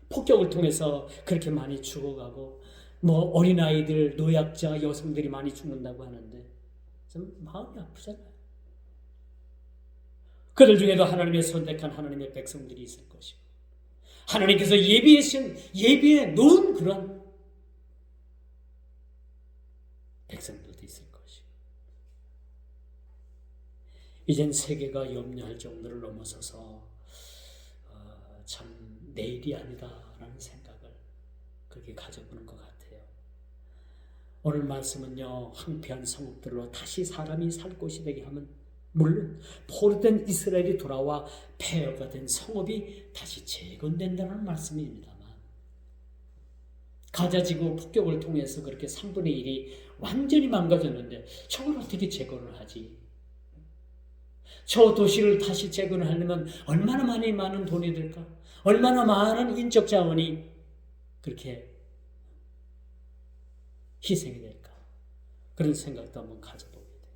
폭격을 통해서 그렇게 많이 죽어가고 어린아이들, 노약자, 여성들이 많이 죽는다고 하는데 좀 마음이 아프잖아요. 그들 중에도 하나님의 선택한 하나님의 백성들이 있을 것이고 하나님께서 예비해 놓은 그런 백성들도 있을 것이고 이젠 세계가 염려할 정도를 넘어서서 참 내일이 아니다라는 생각을 그렇게 가져보는 것 같아요. 오늘 말씀은요, 황폐한 성읍들로 다시 사람이 살 곳이 되게 하면 물론 포로된 이스라엘이 돌아와 폐허가 된 성읍이 다시 재건된다는 말씀입니다만 가자지구 폭격을 통해서 그렇게 3분의 1이 완전히 망가졌는데 저걸 어떻게 재건을 하지? 저 도시를 다시 재건을 하려면 얼마나 많은 돈이 들까? 얼마나 많은 인적 자원이 그렇게 희생이 될까? 그런 생각도 한번 가져보게 돼요.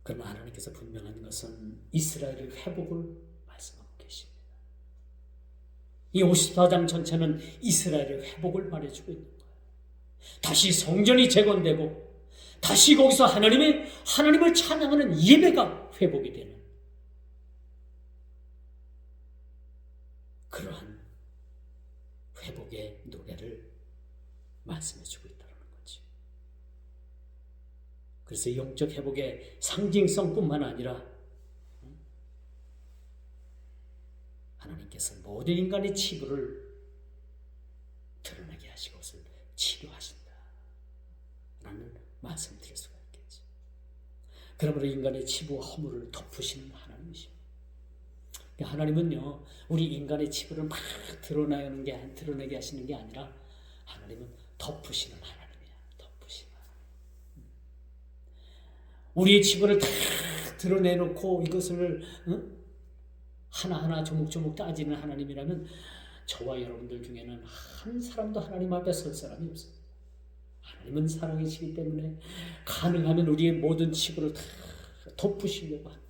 그러나 하나님께서 분명한 것은 이스라엘의 회복을 말씀하고 계십니다. 이 54장 전체는 이스라엘의 회복을 말해주고 있는 거예요. 다시 성전이 재건되고 다시 거기서 하나님을 찬양하는 예배가 회복이 되는 그러한 회복의 노래를 말씀해주고 있다는 거죠. 그래서 영적 회복의 상징성뿐만 아니라 하나님께서 모든 인간의 치부를 드러나게 하시고 그것을 치료하신다 라는 말씀을 드릴 수가 있겠죠. 그러므로 인간의 치부와 허물을 덮으시는 하나님이십니다. 하나님은요, 우리 인간의 치부를 막 드러내게 하시는 게 아니라 하나님은 덮으시는 하나님이야. 덮으시는 하나님. 우리의 치부를 다 드러내놓고 이것을 하나하나 조목조목 따지는 하나님이라면 저와 여러분들 중에는 한 사람도 하나님 앞에 설 사람이 없어요. 하나님은 사랑이시기 때문에 가능하면 우리의 모든 치부를 다 덮으시려고 합니다.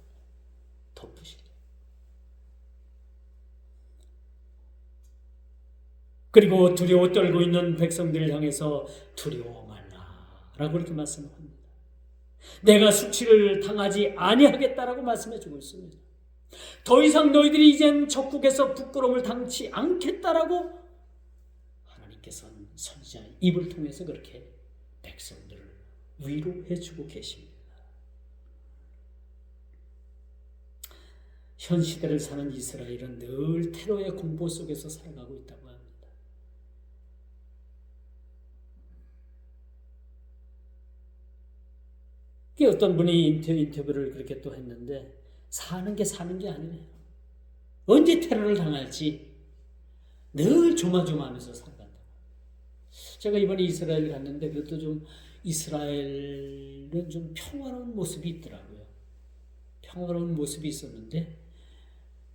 덮으시려고. 그리고 두려워 떨고 있는 백성들을 향해서 두려워 말라 라고 이렇게 말씀합니다. 내가 숙치를 당하지 아니하겠다라고 말씀해주고 있습니다. 더 이상 너희들이 이젠 적국에서 부끄러움을 당치 않겠다라고 하나님께서는 선지자의 입을 통해서 그렇게 백성들을 위로해주고 계십니다. 현 시대를 사는 이스라엘은 늘 테러의 공포 속에서 살아가고 있다고 합니다. 어떤 분이 인터뷰를 그렇게 또 했는데 사는 게 아니래요. 언제 테러를 당할지 늘 조마조마하면서 살아간다고. 제가 이번에 이스라엘 갔는데 그것도 좀 이스라엘은 좀 평화로운 모습이 있더라고요. 평화로운 모습이 있었는데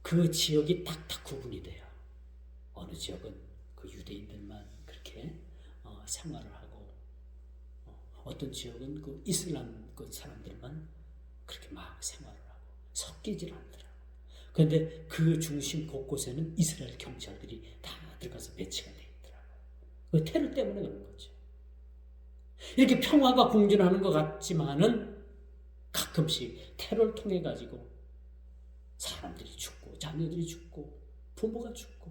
그 지역이 딱딱 구분이 돼요. 어느 지역은 그 유대인들만 그렇게 생활을 하고 어떤 지역은 그 이슬람 그 사람들만 그렇게 막 생활을 하고 섞이질 않더라고요. 그런데 그 중심 곳곳에는 이스라엘 경찰들이 다 들어가서 배치가 되어 있더라고요. 그 테러 때문에 그런 거죠. 이렇게 평화가 공존하는 것 같지만은 가끔씩 테러를 통해 가지고 사람들이 죽고 자녀들이 죽고 부모가 죽고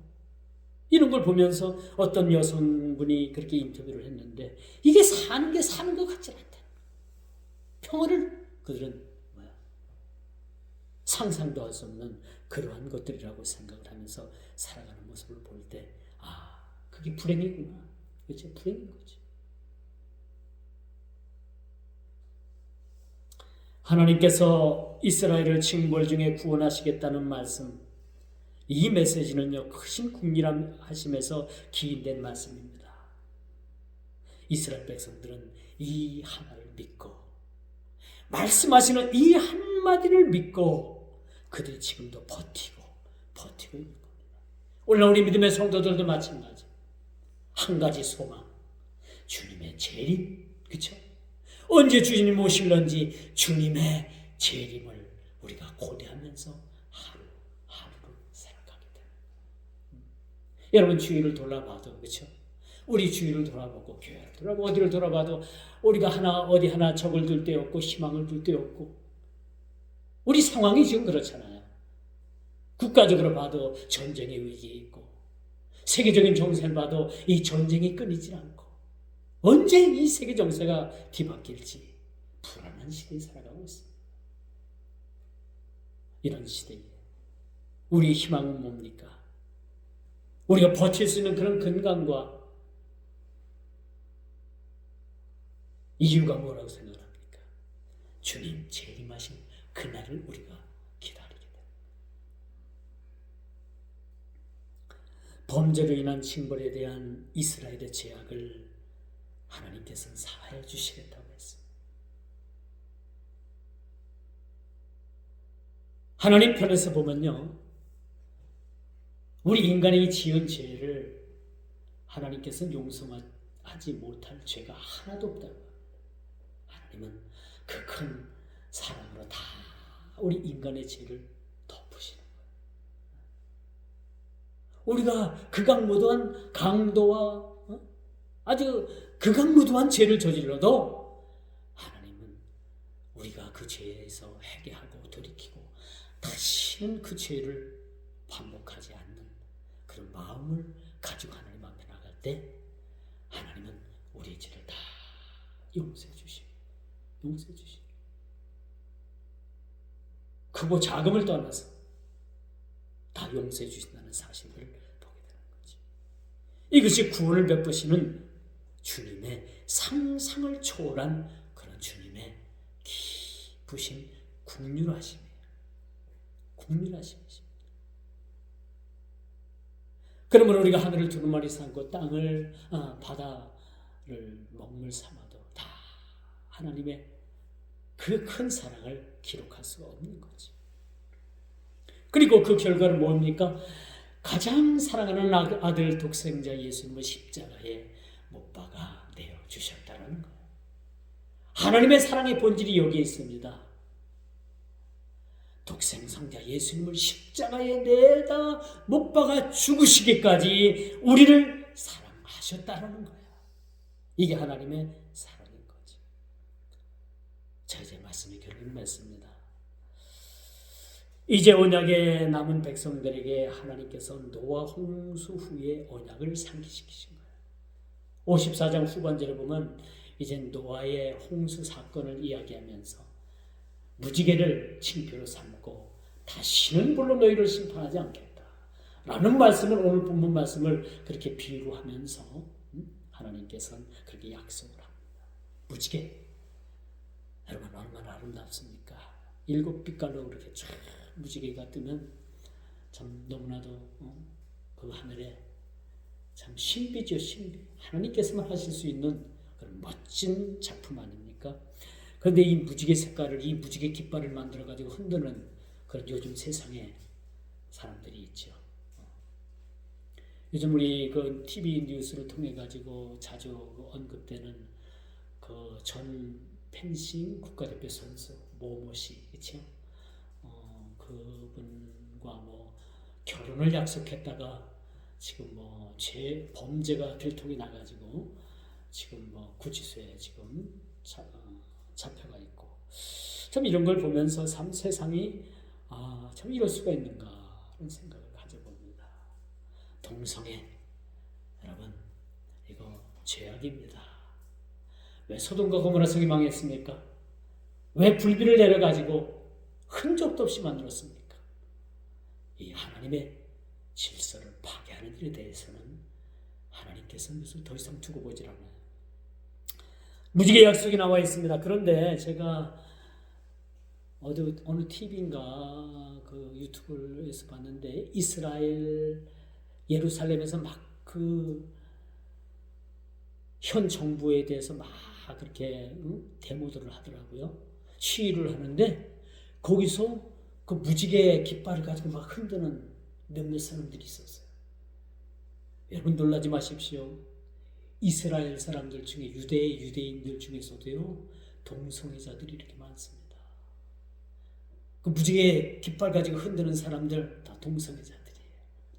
이런 걸 보면서 어떤 여성분이 그렇게 인터뷰를 했는데 이게 사는 것 같지 않다. 평화를 그들은 상상도 할 수 없는 그러한 것들이라고 생각을 하면서 살아가는 모습을 볼 때 그게 불행이구나. 그렇죠? 불행인 거지. 하나님께서 이스라엘을 징벌 중에 구원하시겠다는 말씀, 이 메시지는요 크신 국리하심에서 기인된 말씀입니다. 이스라엘 백성들은 이 하나를 믿고 말씀하시는 이 한마디를 믿고 그들이 지금도 버티고 있는 겁니다. 오늘 우리 믿음의 성도들도 마찬가지. 한 가지 소망, 주님의 재림, 그렇죠? 언제 주님 오실런지 주님의 재림을 우리가 고대하면서 하루하루를 살아가게 됩니다. 여러분 주위를 돌아봐도 그렇죠? 우리 주위를 돌아보고 교회를 돌아보고 어디를 돌아봐도 우리가 어디 하나 적을 둘 데 없고 희망을 둘 데 없고 우리 상황이 지금 그렇잖아요. 국가적으로 봐도 전쟁의 위기에 있고 세계적인 정세를 봐도 이 전쟁이 끊이질 않고 언제 이 세계 정세가 뒤바뀔지 불안한 시대에 살아가고 있습니다. 이런 시대에 우리의 희망은 뭡니까? 우리가 버틸 수 있는 그런 건강과 이유가 뭐라고 생각합니까? 주님 재림하신 그날을 우리가 기다리게 됩니다. 범죄로 인한 징벌에 대한 이스라엘의 죄악을 하나님께서는 사하여 주시겠다고 했습니다. 하나님 편에서 보면요, 우리 인간이 지은 죄를 하나님께서는 용서하지 못할 죄가 하나도 없다고. 하나님은 그 큰 사랑으로 다 우리 인간의 죄를 덮으시는 거예요. 우리가 극악무도한 강도와 아주 극악무도한 죄를 저질러도 하나님은 우리가 그 죄에서 회개하고 돌이키고 다시는 그 죄를 반복하지 않는 그런 마음을 가지고 하나님 앞에 나갈 때 하나님은 우리의 죄를 다 용서해 주시고 크고 작음을 떠나서 다 용서해 주신다는 사실을 보게 되는 거지. 이것이 구원을 베푸시는 주님의 상상을 초월한 그런 주님의 깊으신 국률하심이에요. 국률하심이죠. 그러면 우리가 하늘을 두루마리 삼고 땅을 바다를 먹물 삼아도 다 하나님의 그 큰 사랑을 기록할 수가 없는 거지. 그리고 그 결과는 뭡니까? 가장 사랑하는 아들 독생자 예수님을 십자가에 못 박아 내어 주셨다는 거예요. 하나님의 사랑의 본질이 여기에 있습니다. 독생성자 예수님을 십자가에 내다 못 박아 죽으시기까지 우리를 사랑하셨다는 거야. 이게 하나님의 사랑인 거지. 자, 이제 말씀이 결론을 맺습니다. 이제 언약에 남은 백성들에게 하나님께서 노아 홍수 후에 언약을 상기시키신 거예요. 54장 후반절에 보면 이제 노아의 홍수 사건을 이야기하면서 무지개를 징표로 삼고 다시는 불로 너희를 심판하지 않겠다 라는 말씀을, 오늘 본문 말씀을 그렇게 비유하면서 하나님께서는 그렇게 약속을 합니다. 무지개, 여러분 얼마나 아름답습니까? 7빛깔로 그렇게 쫙 무지개가 뜨면 참 너무나도 그 하늘에 참 신비죠. 신비. 하나님께서만 하실 수 있는 그런 멋진 작품 아닙니까? 그런데 이 무지개 색깔을, 이 무지개 깃발을 만들어 가지고 흔드는 그런 요즘 세상에 사람들이 있죠. 요즘 우리 그 TV 뉴스를 통해 가지고 자주 언급되는 그 전 펜싱 국가대표 선수 모모 씨, 그렇죠? 그분과 뭐 결혼을 약속했다가 지금 뭐 범죄가 들통이 나가지고 지금 뭐 구치소에 지금 잡혀가 있고, 참 이런 걸 보면서 참 세상이 참 이럴 수가 있는가 하는 생각을 가져봅니다. 동성애, 여러분 이거 죄악입니다. 왜 소돔과 고모라 성이 망했습니까? 왜 불비를 내려가지고 흔적도 없이 만들었습니까? 이 하나님의 질서를 파괴하는 일에 대해서는 하나님께서는 더 이상 두고 보질 않아요. 무지개 약속이 나와 있습니다. 그런데 제가 어느 TV인가 그 유튜브에서 봤는데 이스라엘 예루살렘에서 막 그 현 정부에 대해서 막 그렇게 데모들을 하더라고요. 시위를 하는데 거기서 그 무지개 깃발을 가지고 막 흔드는 몇몇 사람들이 있었어요. 여러분 놀라지 마십시오. 이스라엘 사람들 중에 유대인들 중에서도요 동성애자들이 이렇게 많습니다. 그 무지개 깃발 가지고 흔드는 사람들 다 동성애자들이에요.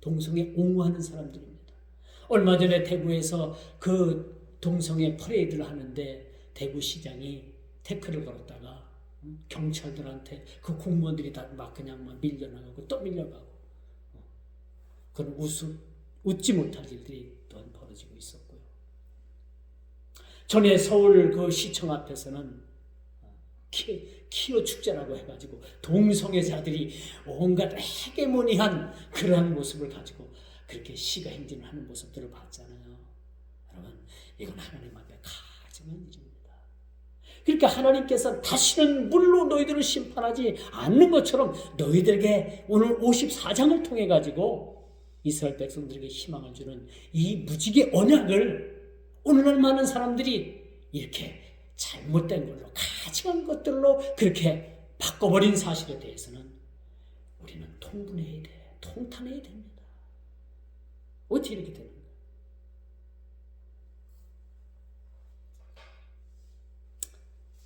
동성애 옹호하는 사람들입니다. 얼마 전에 대구에서 그 동성애 퍼레이드를 하는데 대구시장이 태클을 걸었다가 경찰들한테 그 공무원들이 다 막 그냥 막 밀려나가고 또 밀려가고 그런 웃지 못할 일들이 또한 벌어지고 있었고요. 전에 서울 그 시청 앞에서는 키오 축제라고 해가지고 동성애자들이 온갖 헤게모니한 그러한 모습을 가지고 그렇게 시가 행진을 하는 모습들을 봤잖아요. 여러분, 이건 하나님 앞에 가증한 일입니다. 그러니까 하나님께서 다시는 물로 너희들을 심판하지 않는 것처럼 너희들에게 오늘 54장을 통해 가지고 이스라엘 백성들에게 희망을 주는 이 무지개 언약을 오늘날 많은 사람들이 이렇게 잘못된 걸로 가증한 것들로 그렇게 바꿔버린 사실에 대해서는 우리는 통분해야 돼, 통탄해야 됩니다. 어떻게 이렇게 되는 거예요?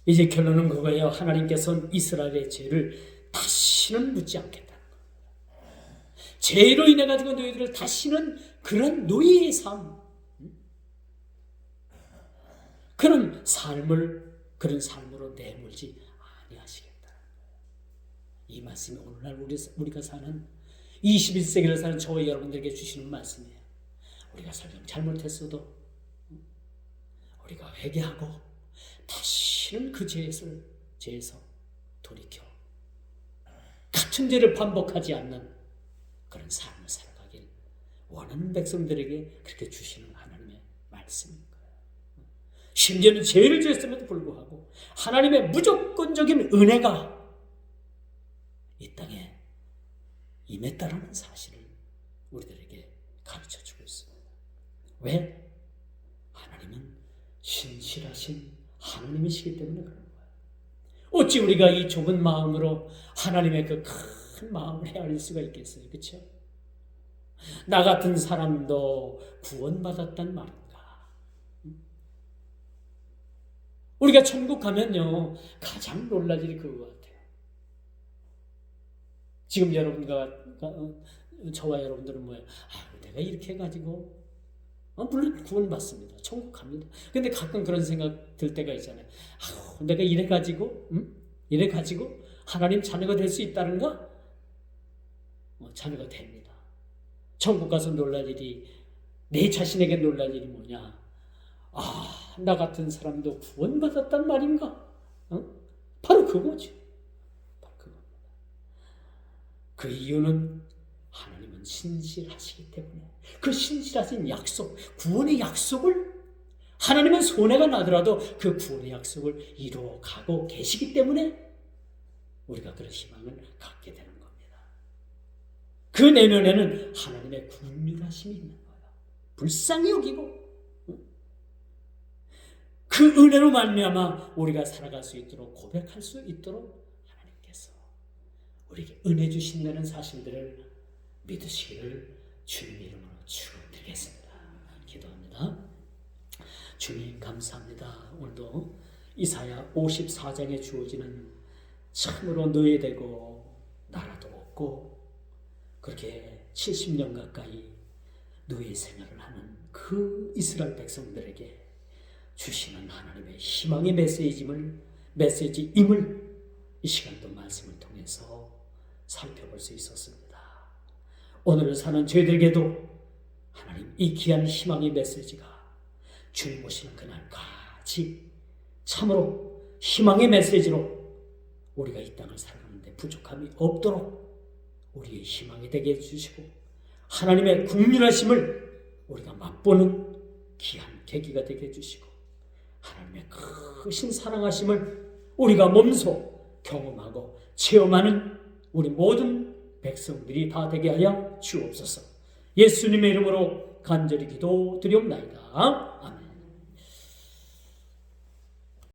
이제 결론은 그거예요. 하나님께서는 이스라엘의 죄를 다시는 묻지 않겠다는 거예요. 죄로 인해 가지고 너희들을 다시는 그런 노예의 삶, 그런 삶으로 내몰지 아니하시겠다는 거예요. 이 말씀이 오늘날 우리가 사는 21세기를 사는 저와 여러분들에게 주시는 말씀이에요. 우리가 설령 잘못했어도 우리가 회개하고 다시는 그 죄에서 돌이켜 같은 죄를 반복하지 않는 그런 삶을 살아가길 원하는 백성들에게 그렇게 주시는 하나님의 말씀인 거예요. 심지어는 죄를 지었음에도 불구하고 하나님의 무조건적인 은혜가 이 땅에 임했다라는 사실을 우리들에게 가르쳐주고 있습니다. 왜? 하나님은 신실하신 하나님이시기 때문에 그런 거예요. 어찌 우리가 이 좁은 마음으로 하나님의 그 큰 마음을 헤아릴 수가 있겠어요? 그렇죠? 나 같은 사람도 구원받았단 말인가? 우리가 천국 가면요 가장 놀랄 일이 그거 같아요. 지금 저와 여러분들은 뭐예요? 내가 이렇게 해가지고 물론 구원받습니다. 천국 갑니다. 근데 가끔 그런 생각 들 때가 있잖아요. 내가 이래가지고 하나님 자녀가 될 수 있다는가? 자녀가 됩니다. 천국 가서 놀랄 일이, 내 자신에게 놀랄 일이 뭐냐? 나 같은 사람도 구원받았단 말인가? 바로 그거죠. 바로 그겁니다. 그 이유는 하나님은 신실하시기 때문에 그 신실하신 약속, 구원의 약속을 하나님은 손해가 나더라도 그 구원의 약속을 이루어가고 계시기 때문에 우리가 그런 희망을 갖게 되는 겁니다. 그 내면에는 하나님의 긍휼하심이 있는 거예요. 불쌍히 여기고 그 은혜로 말미암아 우리가 살아갈 수 있도록, 고백할 수 있도록 하나님께서 우리에게 은혜 주신다는 사실들을 믿으시기를 주님 이름으로 축원드리겠습니다. 기도합니다. 주님 감사합니다. 오늘도 이사야 54장에 주어지는 참으로 노예되고 나라도 없고 그렇게 70년 가까이 노예 생활을 하는 그 이스라엘 백성들에게 주시는 하나님의 희망의 메시지임을 이 시간도 말씀을 통해서 살펴볼 수 있었습니다. 오늘을 사는 저희들에게도 하나님 이 귀한 희망의 메시지가 주님 오시는 그날까지 참으로 희망의 메시지로 우리가 이 땅을 살아가는데 부족함이 없도록 우리의 희망이 되게 해주시고 하나님의 긍휼하심을 우리가 맛보는 귀한 계기가 되게 해주시고 하나님의 크신 사랑하심을 우리가 몸소 경험하고 체험하는 우리 모든 백성들이 다 되게 하여 주옵소서. 예수님의 이름으로 간절히 기도드리옵나이다. 아멘.